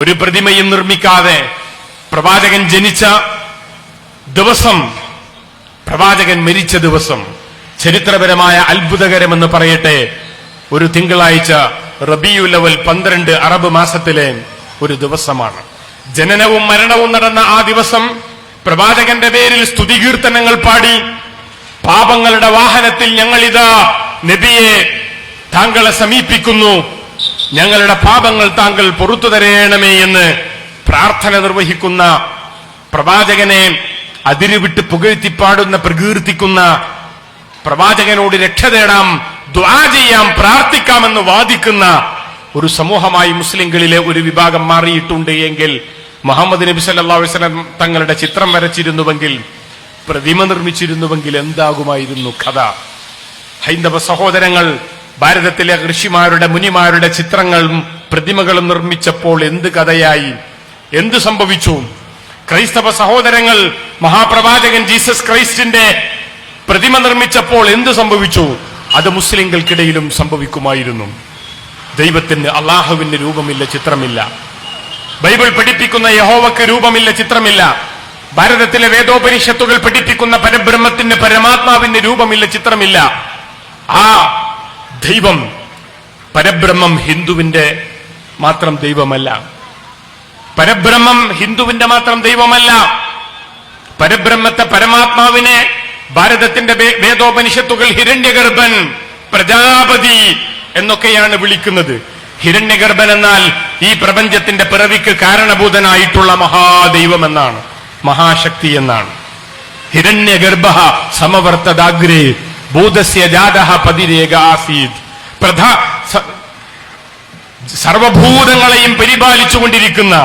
ഒരു പ്രതിമയും നിർമ്മിക്കാതെ പ്രവാചകൻ ജനിച്ച ദിവസം, പ്രവാചകൻ മരിച്ച ദിവസം ചരിത്രപരമായ അത്ഭുതകരമെന്ന് പറയട്ടെ. ഒരു തിങ്കളാഴ്ച റബീഉൽ അവൽ 12 അറബ് മാസത്തിലെ ഒരു ദിവസമാണ്. ജനനവും മരണവും നടന്ന ആ ദിവസം പ്രവാചകന്റെ പേരിൽ സ്തുതികീർത്തനങ്ങൾ പാടി, പാപങ്ങളുടെ വാഹനത്തിൽ ഞങ്ങളിതാ നബിയെ താങ്കളെ സമീപിക്കുന്നു, ഞങ്ങളുടെ പാപങ്ങൾ താങ്കൾ പൊറുത്തു തരേണമേ എന്ന് പ്രാർത്ഥന നിർവഹിക്കുന്ന, പ്രവാചകനെ അതിരുവിട്ട് പുകഴ്ത്തിപ്പാടുന്ന, പ്രകീർത്തിക്കുന്ന, പ്രവാചകനോട് രക്ഷ തേടാം, ദുആ ചെയ്യാം, പ്രാർത്ഥിക്കാമെന്ന് വാദിക്കുന്ന ഒരു സമൂഹമായി മുസ്ലിങ്ങളിലെ ഒരു വിഭാഗം മാറിയിട്ടുണ്ട് എങ്കിൽ, മുഹമ്മദ് നബി സല്ലല്ലാഹു അലൈഹി വസല്ലം തങ്ങളുടെ ചിത്രം വരച്ചിരുന്നുവെങ്കിൽ, പ്രതിമ നിർമ്മിച്ചിരുന്നുവെങ്കിൽ എന്താകുമായിരുന്നു കഥ? ഹൈന്ദവ സഹോദരങ്ങൾ ഭാരതത്തിലെ ഋഷിമാരുടെ, മുനിമാരുടെ ചിത്രങ്ങളും പ്രതിമകളും നിർമ്മിച്ചപ്പോൾ എന്ത് കഥയായി? എന്ത് സംഭവിച്ചു? ക്രൈസ്തവ സഹോദരങ്ങൾ മഹാപ്രവാചകൻ ജീസസ് ക്രൈസ്റ്റിന്റെ പ്രതിമ നിർമ്മിച്ചപ്പോൾ എന്ത് സംഭവിച്ചു? അത് മുസ്ലിങ്ങൾക്കിടയിലും സംഭവിക്കുമായിരുന്നു. ദൈവത്തിന്, അള്ളാഹുവിന് രൂപമില്ല, ചിത്രമില്ല. ബൈബിൾ പഠിപ്പിക്കുന്ന യഹോവയ്ക്ക് രൂപമില്ല, ചിത്രമില്ല. ഭാരതത്തിലെ വേദോപനിഷത്തുകൾ പഠിപ്പിക്കുന്ന പരബ്രഹ്മത്തിന്, പരമാത്മാവിന് രൂപമില്ല, ചിത്രമില്ല. ആ ദൈവം, പരബ്രഹ്മം ഹിന്ദുവിന്റെ മാത്രം ദൈവമല്ല. പരബ്രഹ്മം ഹിന്ദുവിന്റെ മാത്രം ദൈവമല്ല. പരബ്രഹ്മത്തെ, പരമാത്മാവിനെ ഭാരതത്തിന്റെ വേദോപനിഷത്തുകൾ ഹിരണ്യഗർഭൻ, പ്രജാപതി എന്നൊക്കെയാണ് വിളിക്കുന്നത്. ഹിരണ്യഗർഭൻ എന്നാൽ ഈ പ്രപഞ്ചത്തിന്റെ പിറവിക്ക് കാരണഭൂതനായിട്ടുള്ള മഹാദൈവം എന്നാണ്, മഹാശക്തി എന്നാണ്. ഹിരണ്യഗർഭഃ സമവർത്തദാഗ്രേ ഭൂതസ്യ ജാതഃ പതിരേക ആസീത്. സർവഭൂതങ്ങളെയും പരിപാലിച്ചുകൊണ്ടിരിക്കുന്ന,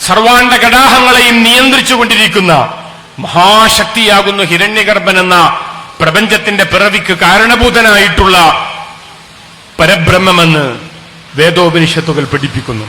സർവാണ്ഡ കടാഹങ്ങളെയും നിയന്ത്രിച്ചുകൊണ്ടിരിക്കുന്ന മഹാശക്തിയാകുന്നു ഹിരണ്യഗർഭൻ എന്ന പ്രപഞ്ചത്തിന്റെ പിറവിക്ക് കാരണഭൂതനായിട്ടുള്ള പരബ്രഹ്മമെന്ന് വേദോപനിഷത്തുകൾ പഠിപ്പിക്കുന്നു.